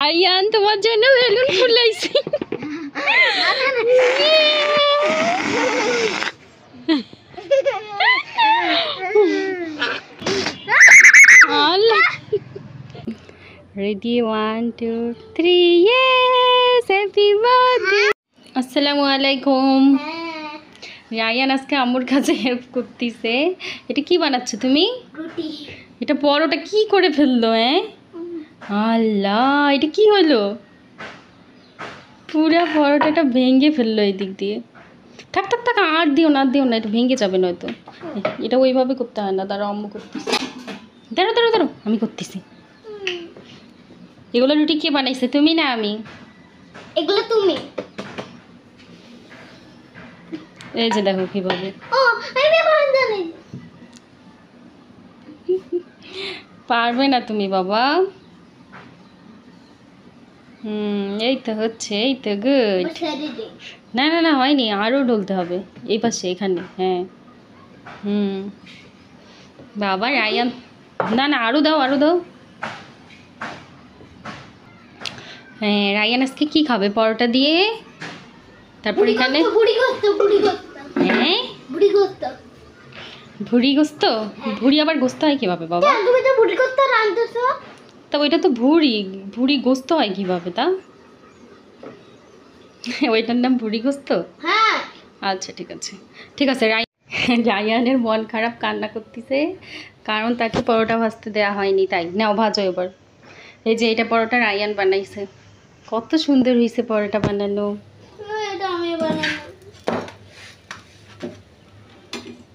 আয়ান তোমার জন্য বেলুন ফুলাইছি। Ready 1 2 3 yes happy birthday. আসসালামু আলাইকুম। রায়ান আজকে আম্মুর কাছে হেল্প করতেছে। এটা কি বানাচ্ছ তুমি? রুটি। এটা পরোটা কি করে ফেললো? আল্লাহ, এটা কি হলো? পুরা পরোটাটা ভেঙে ফেললো এই দিক দিয়ে। থাক থাক থাক, আর দিও না, আর দিও না, এটা ভেঙে যাবে নয়তো। এটা ওইভাবে করতে হয় না, দাঁড়াও আম্মু করতেছি। দাঁড়ো দাঁড়ো দাঁড়ো, আমি করতেছি। এগুলো রুটি কে বানাইছে, তুমি না আমি? এগুলো তুমি। এই যে দেখো কিভাবে। পারবে না তুমি বাবা। এই তো হচ্ছে, এই তো গুড। না না না, হয়নি, আরও ঢলতে হবে এই পাশে, এখানে। হ্যাঁ বাবা রায়ান, না না, আরও দাও, আরও দাও। হ্যাঁ, রায়ান আজকে কি খাবে পরোটা দিয়ে? তারপর এখানে হ্যাঁ ভুড়ি গোস্ত। ভুড়ি আবার গোস্ত হয় কিভাবে বাবা? তা ওইটা তো ভুড়ি, ভুড়ি গোস্ত হয় কিভাবে তা? ওইটার নাম ভুড়ি গোস্ত? আচ্ছা ঠিক আছে ঠিক আছে। রায়ানের মন খারাপ, কান্না করতেছে কারণ তাকে পরোটা ভাজতে দেওয়া হয়নি, তাই নাও ভাজো এবার। এই যে এটা পরোটা রায়ান বানাইছে, কত সুন্দর হয়েছে পরোটা বানানো।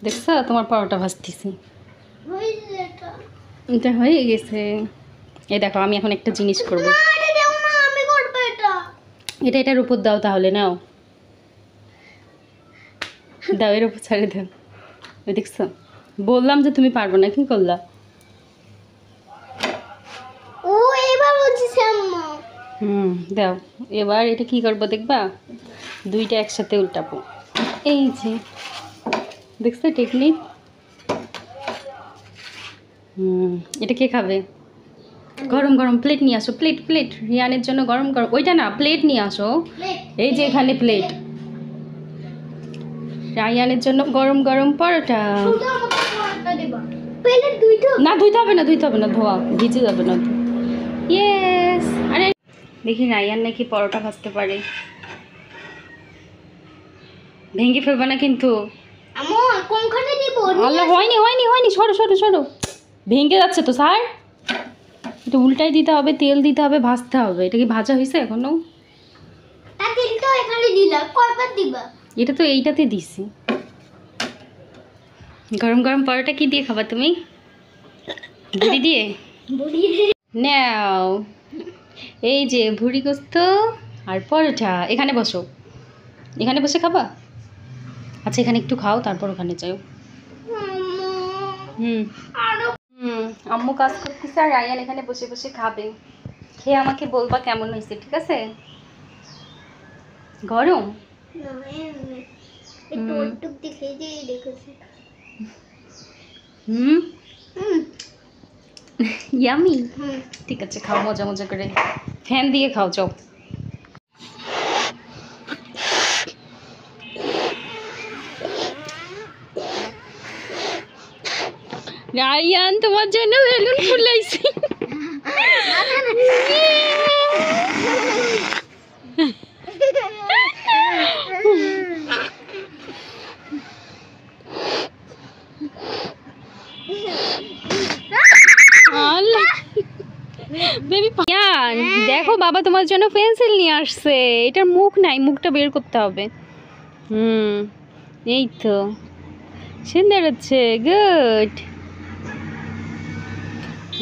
দেখছো তোমার পরোটা ভাজতেছি, এটা হয়ে গেছে। এই দেখো আমি এখন একটা জিনিস করবো। এটা এটার উপর দাও তাহলে, নাও দাও, এর উপর ছাড়ে দাও। ওই দেখছো, বললাম যে তুমি পারবো না, কি করলা? দাও এবার। এটা কি করবো দেখবা? দুইটা একসাথে উল্টাবো। এই যে দেখছো টেকনিক। এটা কে খাবে? গরম গরম প্লেট নিয়ে আসো, প্লেট প্লেট রিয়ানের জন্য গরম গরম। ওইটা না, প্লেট নিয়ে আসো। এই যে এখানে প্লেট, রায়ানের জন্য গরম গরম পরোটা। না ধুইতে হবে না, ধুইতে হবে না, ধোয়া ভিজে যাবে না তো। ইয়েস। আরে দেখি রায়ান নাকি পরোটা ভাজতে পারে। ভেঙে ফেলবে না কিন্তু। আল্লাহ, হয়নি হয়নি হয়নি, সরো সরো সরো, ভেঙে যাচ্ছে তো স্যার। এটা উল্টাই দিতে হবে, তেল দিতে হবে, ভাজতে হবে। এটা কি ভাজা হয়েছে এখনো? এটা তো এইটাতে দিছি। গরম গরম পরোটা কি দিয়ে খাবা তুমি? ভুড়ি দিয়ে নাও। এই যে ভুড়ি গোস্ত আর পরোটা। এখানে বসো, এখানে বসে খাবা? আচ্ছা এখানে একটু খাও, তারপর ওখানে যাও। আম্মু কাজ করতেছে আর রায়ান এখানে বসে বসে খাবে। খেয়ে আমাকে বলবা কেমন হয়েছে, ঠিক আছে? গরম ইয়ামি। ঠিক আছে খাও, মজা মজা করে, ফ্যান দিয়ে খাও, যাও। রায়ান তোমার জন্য বেলুন ফুলাইছি। দেখো বাবা তোমার জন্য পেন্সিল নিয়ে আসছে। এটার মুখ নাই, মুখটা বের করতে হবে। এই তো সুন্দর হচ্ছে, গুড।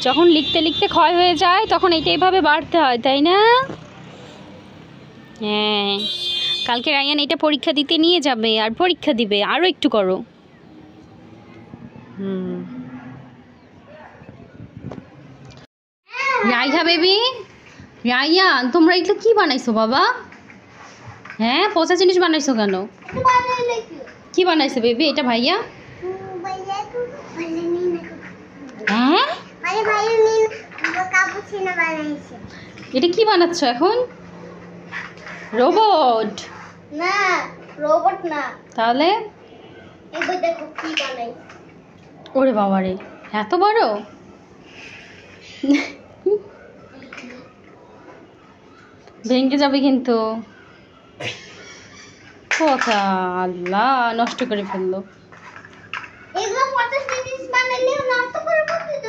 যখন লিখতে লিখতে ক্ষয় হয়ে যায় তখন এটা এইভাবে বাড়তে হয়, তাই না? হ্যাঁ, কালকে রায়ান এটা পরীক্ষা দিতে নিয়ে যাবে আর পরীক্ষা দিবে। আরও একটু করো। রাইহা বেবি, রায়ান তোমরা এগুলো কি বানাইছো বাবা? হ্যাঁ, পচা জিনিস বানাইছো কেন? কি বানাইছো বেবি এটা ভাইয়া? হ্যাঁ এটা কি বানাচ্ছ এখন? রোবট? না রোবট না, তাহলে? এবার দেখো কি বানাই। ওরে বাবা রে, এত বড়! ভেঙে যাবে কিন্তু। কথা, আল্লাহ, নষ্ট করে ফেললো। এগুলো 50 মিনিট বানালেও নষ্ট করে বলতে তো।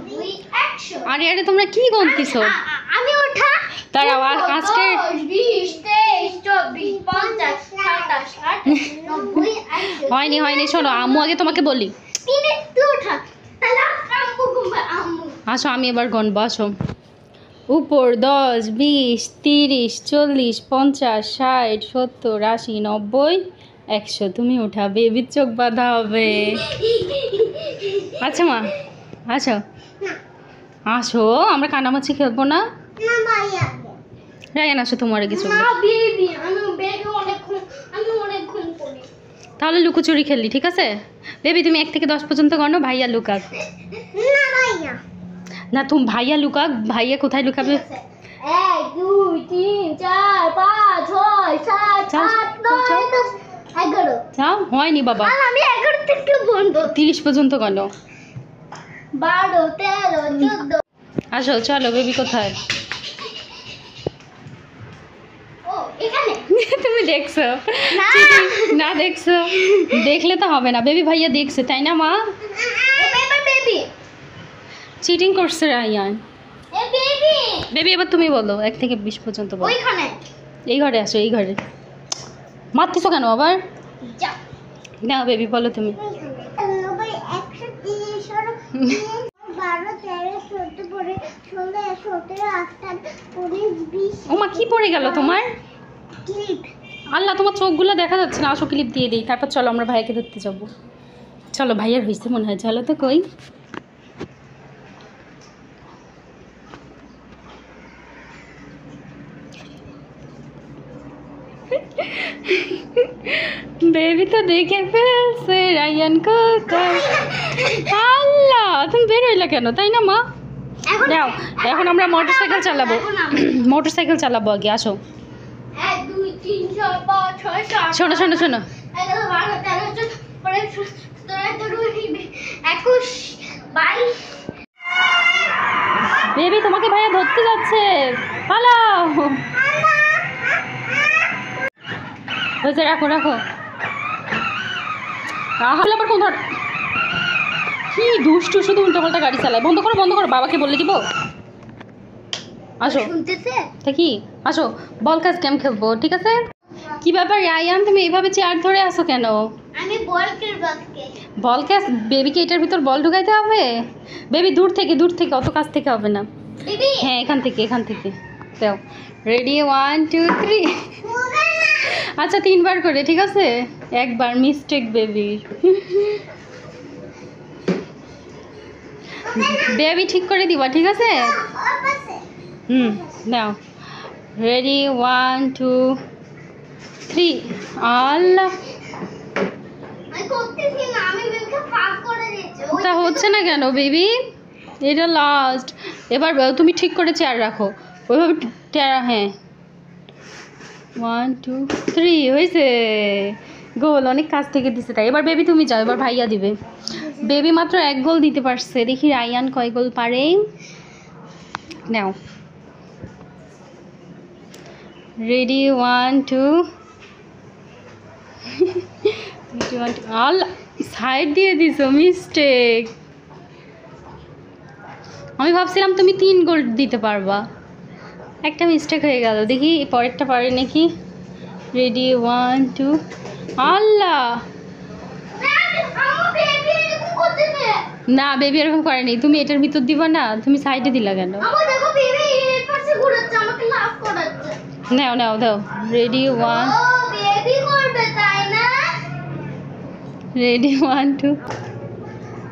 দুই অ্যাকশন। আরে আরে তোমরা কি গন্তিছো? আমি ওঠা। দাঁড়াও, আজকে 20 23 24 50 27 28 90 100। হয়নি, শোনো, আম্মু আগে তোমাকে বলি। তিনে তুই ওঠা, তাহলে আম্মু ঘুমা আম্মু। আসো, আমি এবার গণবো, আসো। উপর 10 20 30 40 50 60 70 80 90 100। তুমি উঠা, বেবির চোখ বাঁধা হবে। আচ্ছা মা, আসো আসো, আমরা কানামাছি খেলবো না? না ভাইয়া, রায়ান, আসো, তোমার কিছু না বেবি, বেবি অনেক ঘুম করি। তাহলে লুকোচুরি খেললি, ঠিক আছে? বেবি, তুমি 1 থেকে 10 পর্যন্ত গণো, ভাইয়া লুকাক। না ভাইয়া, না, তুমি ভাইয়া লুকাক। ভাইয়া কোথায় লুকাবে? 1 2 3 4 5 6 7 যাও, 8 9 10 11। যাও, হয়নি বাবা। আমি 11 থেকে গুনবো। 30 পর্যন্ত গণো। 12 13 14। আসো, চলো, বেবি কোথায়? ও এখানে। তুমি দেখছো? না। না দেখছো? দেখলে তো হবে না, বেবি ভাইয়া দেখছে, তাই না মা? এবার বেবি, চিটিং করছে রায়ান। এ বেবি, বেবি, এবার তুমি বলো, 1 থেকে 20 পর্যন্ত বলো। ওইখানে এই ঘরে আসো, এই ঘরে। মারতেছো কেন আবার? যা। না বেবি, বলো তুমি। 90 130 12 13 14 পরে 16 17 18 19 20। ও মা, কি পড়ে গেল তোমার? ক্লিপ। আল্লাহ, তোমার চোখগুলো দেখা যাচ্ছে না। আসো, ক্লিপ দিয়ে দিই, তারপর চলো আমরা ভাইয়াকে ধরতে যাবো। চলো, ভাইয়ার হয়েছে মনে হয়, চলো তো। কই? বেবি তো দেখে ফেলছে রায়ান কোথায়। আল্লাহ, তুমি বের হইলা কেন, তাই না মা? যাও, এখন আমরা মোটরসাইকেল চালাবো। মোটরসাইকেল চালাবো আগে, আসো। 1 2 3 4 5 6 7 শোনো শোনো শোনো, 11 12 13 14 পরে 21 22। বেবি, তোমাকে ভাইয়া ধরতে যাচ্ছে, পালাও। হয়েছে, রাখো রাখো। তাহলে আবার কোন ধর, কি দুষ্টু, শুধু উল্টো পাল্টা গাড়ি চালায়। বন্ধ করো, বন্ধ করো, বাবাকে বলে দিব। আসো, শুনতেছে? তা কি, আসো, বল কাজ গেম খেলবো, ঠিক আছে? কি ব্যাপার রায়ান, তুমি এইভাবে চেয়ার ধরে আসো কেন? আমি বল খেলবো আজকে। Ball catch? বেবিকে এটার ভিতর বল ঢুকাইতে হবে? বেবি, দূর থেকে, অত কাছ থেকে হবে না। বেবি, হ্যাঁ, এখান থেকে দাও। রেডি, 1 2 3। আচ্ছা, 3 বার করে, ঠিক আছে? একবার মিস্টেক বেবি। বেবি ঠিক করে দিবা, ঠিক আছে? দাও। রেডি, 1 2 3। আল্লাহ, আমি করতেছি না, আমি বেবিকে পাস করে দিচ্ছি। তা হচ্ছে না কেন বেবি? এটা লাস্ট। এবার তুমি ঠিক করে চেয়ার রাখো, ওইভাবে হ্যাঁ। 1 2 3 হয়েছে। গোল, অনেক কাছ থেকে দিছে তাই। এবার বেবি তুমি যাও, এবার ভাইয়া দিবে। বেবি মাত্র 1 গোল দিতে পারছে, দেখি রায়ান কয় গোল পারে। নাও, রেডি, 1 2। আল্লাহ, সাইড দিয়ে দিছো, মিস্টেক। আমি ভাবছিলাম তুমি 3 গোল দিতে পারবা, একটা মিস্টেক হয়ে গেল। দেখি পরেরটা পারে নাকি। রেডি, 1 2। আল্লাহ, না বেবি এরকম করেনি। তুমি এটার ভিতর দিবা না, তুমি সাইডে দিলা কেন? নাও নাও, দাও। Ready, 1 ready, 1 2।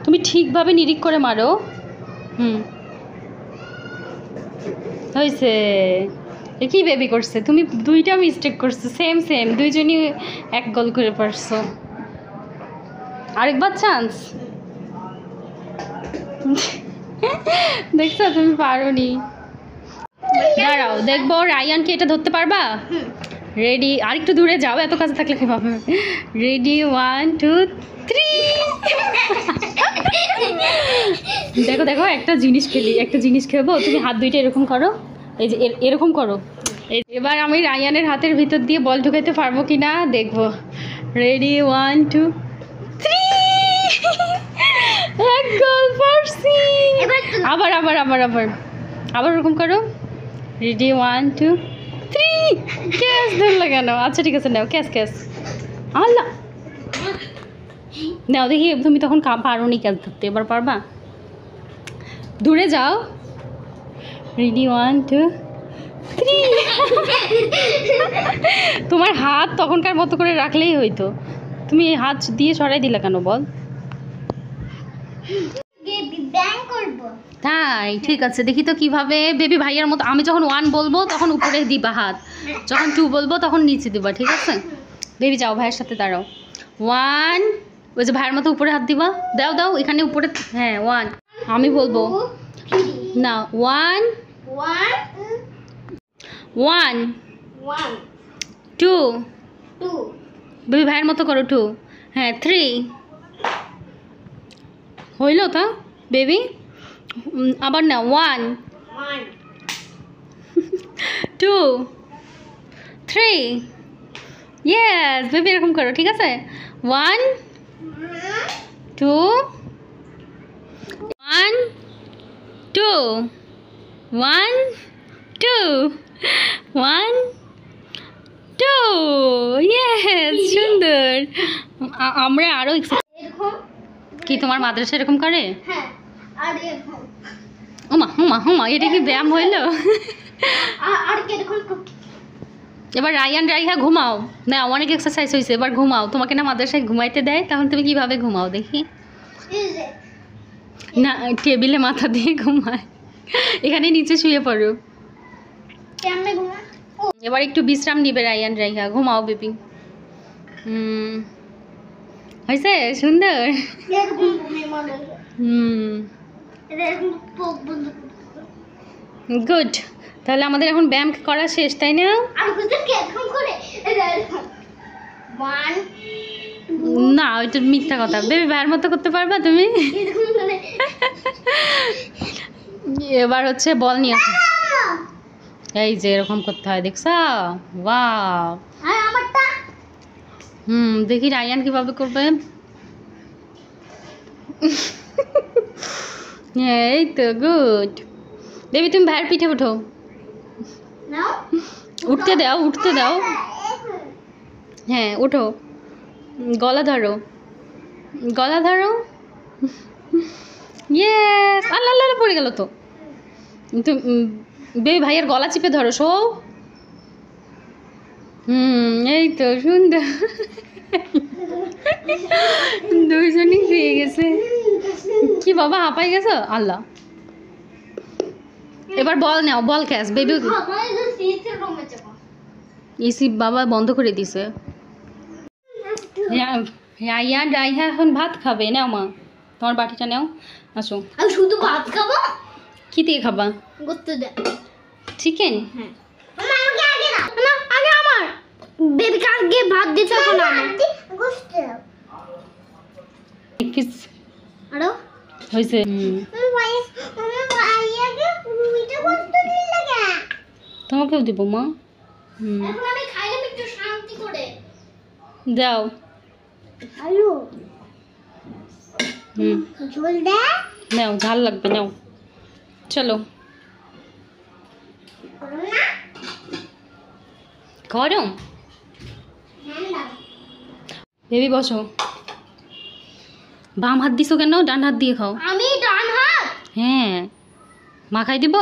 তুমি ঠিকভাবে নিরিখ করে মারো। হয়েছে। কি বেবি করছে, তুমি 2টা মিস্টেক করছো, সেম দুইজনই 1 গোল করে পারছো। আরেকবার চান্স। দেখছো, তুমি পারোনি। দাঁড়াও দেখবো রায়ান কি এটা ধরতে পারবা? রেডি, আর একটু দূরে যাও, এত কাছে থাকলে কিভাবে? রেডি 1 2 3। দেখো দেখো, একটা জিনিস খেলি, একটা জিনিস খেলবো। তুমি হাত দুইটা এরকম করো, এই যে এরকম করো। এবার আমি রায়ানের হাতের ভিতর দিয়ে বল ঢুকাইতে পারবো কি না দেখবো। রেডি 1 2 3। এক গোল পারছি। আবার আবার আবার আবার আবার ওরকম করো। রেডি 1 2 3। ক্যাচ ধরলে কেন? আচ্ছা ঠিক আছে, নাও ক্যাচ ক্যাচ। আল্লাহ, নাও দেখি তুমি তখন পারো নি ক্যাচ ধরতে, এবার পারবা? দূরে যাও। রেডি 1 2 3। তোমার হাত তখনকার মতো করে রাখলেই হইতো, তুমি হাত দিয়ে সরাই দিলা কেন বল? তাই ঠিক আছে, দেখি তো কিভাবে। বেবি ভাইয়ার মতো আমি যখন 1 বলবো তখন উপরে দিবা হাত, যখন 2 বলবো তখন নিচে দিবা, ঠিক আছে? বেবি যাও, ভাইয়ের সাথে দাঁড়াও। 1, ওই যে ভাইয়ের মতো উপরে হাত দিবা। দাও দাও, এখানে উপরে। হ্যাঁ 1, আমি বলবো না। 1 1 2, বেবি ভাইয়ের মতো করো 2। হ্যাঁ 3 হইল তা বেবি। আবার না 1 2 3। ইয়েস বেবি, এরকম করো, ঠিক আছে? 1 2 1 2 1 2 1 2। ইয়েস, সুন্দর। আমরা আরো কি তোমার মাদ্রাসা এরকম করে? ওমা ওমা ওমা, এটা কি ব্যায়াম হইলো? এবার রায়ান রাইহা ঘুমাও না, অনেক এক্সারসাইজ হয়েছে, এবার ঘুমাও। তোমাকে না মাদ্রাসায় ঘুমাইতে দেয়, তখন তুমি কিভাবে ঘুমাও দেখি? না, টেবিলে মাথা দিয়ে ঘুমায়, এখানে নিচে শুয়ে পড়ো। এবার একটু বিশ্রাম নিবে রায়ান রাইহা, ঘুমাও বেবি। হয়েছে সুন্দর। গুড, তাহলে আমাদের এখন ব্যায়াম করা শেষ, তাই না? না, ওইটা মিথ্যা কথা। বেবি ভাইয়ের মতো করতে পারবা তুমি? এবার হচ্ছে বল নিয়ে আসো। এই যে এরকম করতে হয়, দেখছো? ওয়াও। দেখি রায়ান কিভাবে করবে। এই তো গুড। বেবি তুমি ভাইয়ের পিঠে উঠো, উঠতে দাও, উঠতে দাও। হ্যাঁ উঠো, গলা ধরো, গলা ধরো। ইয়েস। আল্লাহ আল্লাহ, পড়ে গেল তো। বেবি ভাইয়ের গলা চিপে ধরো, শো। এই তো সুন্দর। দুইজনই পেয়ে গেছে। কি বাবা, হাঁপাই গেছো? আল্লাহ। এবার বল নাও, বল ক্যাচ বেবি। এসি বাবা বন্ধ করে দিছে। রায়ান রাইহা এখন ভাত খাবে। নাও মা, তোমার বাটিটা নাও, আসো। আমি শুধু ভাত খাবো। কি দিয়ে খাবা? চিকেন। হ্যাঁ, আমাকে আগে না, আগে আমার বেবি কালকে ভাত দিতে হবে না। গোশত পিস আরো হইছে। তোমাকেও দিব মা। এখন আমি খাইলাম একটু শান্তি করে। দাও। আলু ঝোল দে। নাও, ঝাল লাগবে, নাও। চলো গরম। বেবি বসো। বাম হাত দিছো কেন? ডান হাত দিয়ে খাও। আমি ডান হাত। হ্যাঁ, মাখাই দিব।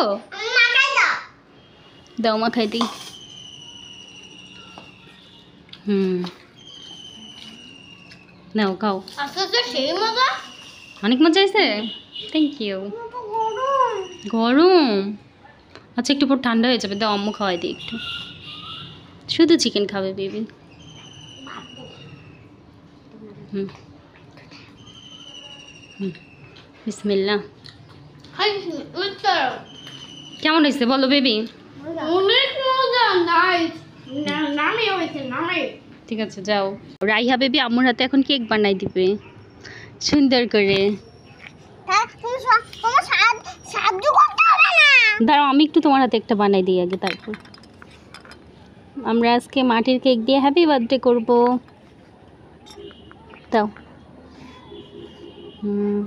মাখাই দাও। দাও মাখাই দিই। নাও খাও। আচ্ছা সেই মজা, অনেক মজা হয়েছে। Thank you. গরম? আচ্ছা একটু পর ঠান্ডা হয়ে যাবে, দাও আম্মু খাওয়াই দিই একটু। শুধু চিকেন খাবে বেবি। বিসমিল্লাহ। কেমন কেমন হয়েছে বলো বেবি? অনেক মজা, নাইস। নামে হয়েছে, নামে। ঠিক আছে যাও। রাইহা বেবি আম্মুর হাতে এখন কেক বানাই দিবে সুন্দর করে। দাঁড়াও আমি একটু তোমার হাতে একটা বানাই দিই আগে, তারপর আমরা আজকে মাটির কেক দিয়ে হ্যাপি বার্থডে করব। দাও। হুম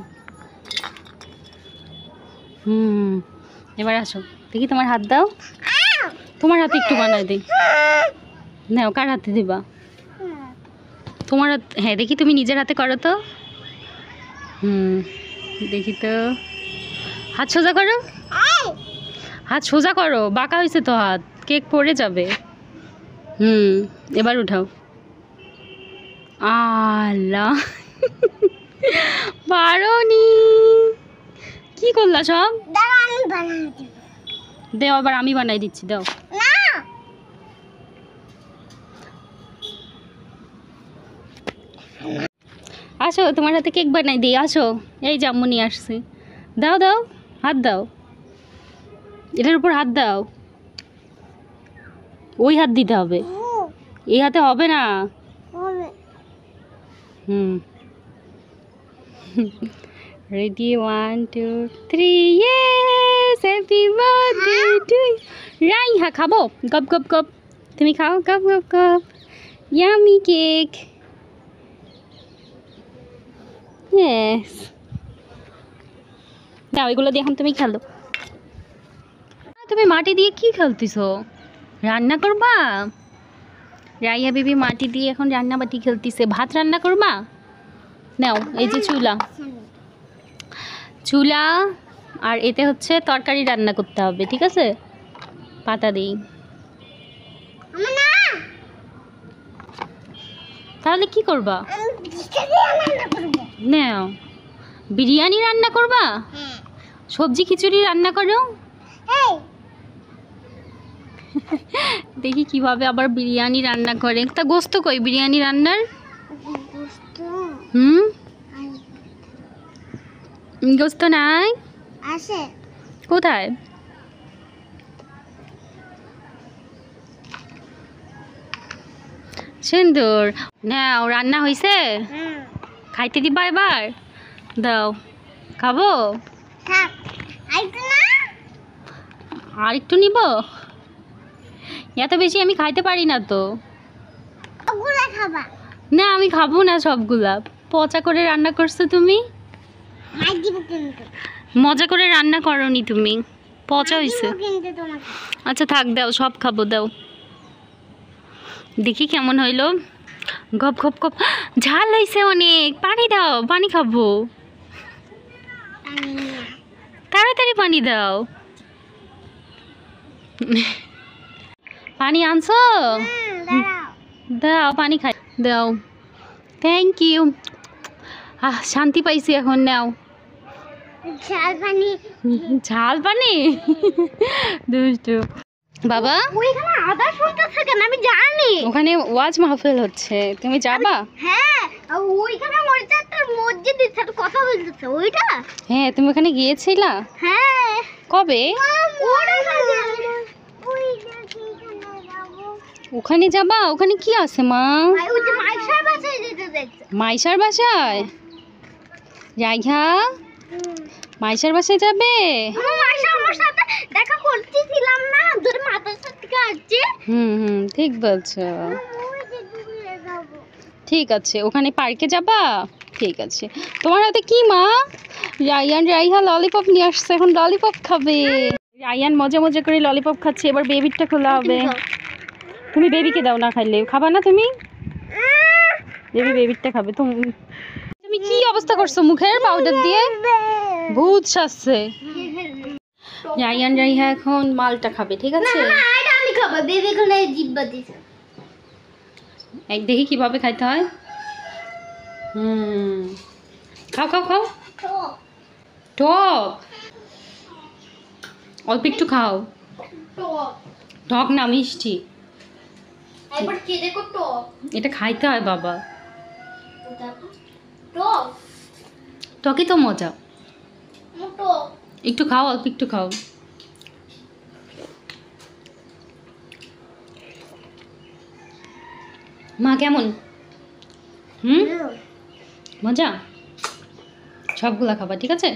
হুম, এবার আসো দেখি, তোমার হাত দাও, তোমার হাতে একটু বানাই দিই। নাও, কার হাতে দিবা? তোমার হাত, হ্যাঁ দেখি তুমি নিজের হাতে করো তো। দেখি তো, হাত সোজা করো, হাত সোজা করো, বাঁকা হয়েছে তো হাত, কেক পড়ে যাবে। এবার উঠাও। আল্লাহ, পারোনি, কি করলা সব? দেও, আবার আমি বানাই দিচ্ছি, দাও। আসো তোমার হাতে কেক বানাই দিই, আসো। এই জাম্মু নিয়ে আসছি, দাও দাও, হাত দাও, এটার উপর হাত দাও। ওই হাত দিতে হবে, এই হাতে হবে না। Ready, 1 2 3, yes, happy birthday to Raiha. খাবো? গপ গপ গপ, তুমি খাও, গপ গপ গপ। Yummy cake, yes. দাও, এগুলো দিয়ে এখন তুমি খেলো। তুমি মাটি দিয়ে কি খেলতেছো? রান্না করবা? রাইয়া বেবি মাটি দিয়ে এখন রান্না বাটি খেলতেছে। ভাত রান্না করবা? নাও, এই যে চুলা, চুলা, আর এতে হচ্ছে তরকারি রান্না করতে হবে, ঠিক আছে? পাতা দিই। তাহলে কি করবা? নাও, বিরিয়ানি রান্না করবা? সবজি খিচুড়ি রান্না করো। দেখি কিভাবে আবার বিরিয়ানি রান্না করে। তা গোস্ত কই বিরিয়ানি রান্নার? গোস্ত নাই, আছে কোথায়? সুন্দর। নাও, রান্না হয়েছে, খাইতে দিবা এবার? দাও, খাবো? আর একটু নিব? এত বেশি আমি খাইতে পারি না তো। না আমি খাবো না সবগুলা, পচা করে রান্না করছো তুমি। মজা করে রান্না করনি তুমি, পচা হয়েছে। আচ্ছা থাক, দাও, সব খাবো, দাও। দেখি কেমন হইলো। গপ গপ গপ, ঝাল হয়েছে অনেক, পানি দাও, পানি খাবো। তাড়াতাড়ি পানি দাও। পানি আনছো? দাও, পানি খাই, দাও। Thank you. শান্তি পাইছি এখন। নাও, ঝাল পানি। ঝাল পানি? দুষ্টু বাবা। ওইখানে আদা শুনতেছে কেন? আমি জানি ওখানে ওয়াজ মাহফিল হচ্ছে, তুমি যাবা? হ্যাঁ, ওইখানে মসজিদের মসজিদের সাথে কথা বলতেছে, ওইটা? হ্যাঁ, তুমি ওখানে গিয়েছিলা? হ্যাঁ। কবে? ওখানে যাবা? ওখানে কি আছে মা? মাইশার বাসায় যেতে দেখছে। মাইশার বাসায়? রাইহা মাইশার বাসায় যাবে? মাইশা আমার সাথে দেখা করতেছিলাম না, ধরে মাদ্রাসা থেকে আসছে। ঠিক বলছো। ঠিক আছে, ওখানে পার্কে যাবা? ঠিক আছে। তোমার হাতে কি মা? রাইয়ান রাইহা ললিপপ নিয়ে আসছে, এখন ললিপপ খাবে। রাইয়ান মজা মজা করে ললিপপ খাচ্ছে, এবার বেবিরটা খোলা হবে। তুমি বেবিকে দাও, না খাইলে খাবা না তুমি। বেবিরটা খাবে। তুমি কি অবস্থা করছো মুখের পাউডার দিয়ে? ভূত সাজছে। রাইয়ান রাইহা এখন মালটা খাবে, ঠিক আছে? আমি খাবো, বেবি কোনে জিব্বা দিছে। এক দেখি কিভাবে খাইতে হয়। খাও খাও খাও। টক, অল্প একটু খাও। টক না, মিষ্টি। একবার খেয়ে দেখো টক। এটা খাইতে হয় বাবা, টক, টকই তো মজা। টক একটু খাও, অল্প একটু খাও। মা কেমন? মজা? সবগুলা খাবা, ঠিক আছে?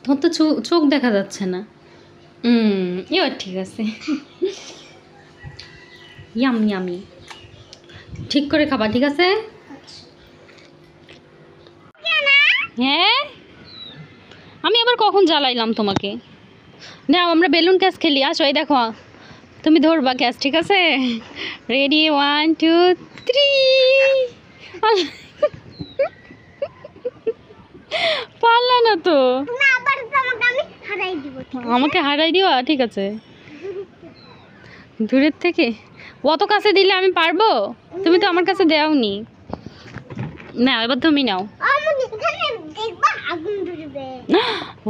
তোর তো চোখ দেখা যাচ্ছে না। এবার ঠিক আছে। ইয়ামি ইয়ামি, ঠিক করে খাবা, ঠিক আছে? হ্যাঁ, আমি আবার কখন জ্বালাইলাম তোমাকে? না, আমরা বেলুন ক্যাচ খেলি, আসো। এই দেখো, তুমি ধরবা ক্যাচ, ঠিক আছে? রেডি, 1 2 3। পারলা না তো। আমাকে হারাই দিবা, ঠিক আছে? দূরের থেকে অত কাছে দিলে আমি পারবো? তুমি তো আমার কাছে দেওনি। না, এবার তুমি নাও।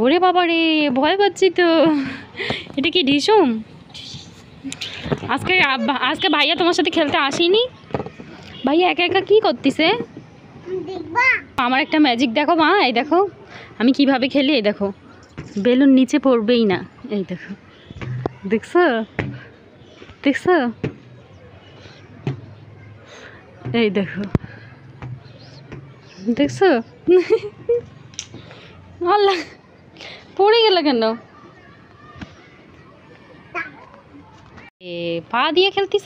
ওরে বাবা রে, ভয় পাচ্ছি তো। এটা কি ঢিসুম? আজকে ভাইয়া তোমার সাথে খেলতে আসেনি? ভাইয়া একা একা কি করতেছে? আমার একটা ম্যাজিক দেখো মা, এই দেখো আমি কিভাবে খেলি। এই দেখো, বেলুন নিচে পড়বেই না। এই দেখো, দেখছো দেখছো? এই দেখো, দেখছো? আল্লাহ, পড়ে গেল কেন? পা দিয়ে খেলতিস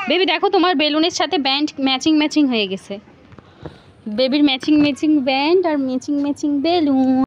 বেবি? দেখো তোমার বেলুনের সাথে ব্যান্ড ম্যাচিং হয়ে গেছে। বেবির ম্যাচিং ব্যান্ড আর ম্যাচিং বেলুন।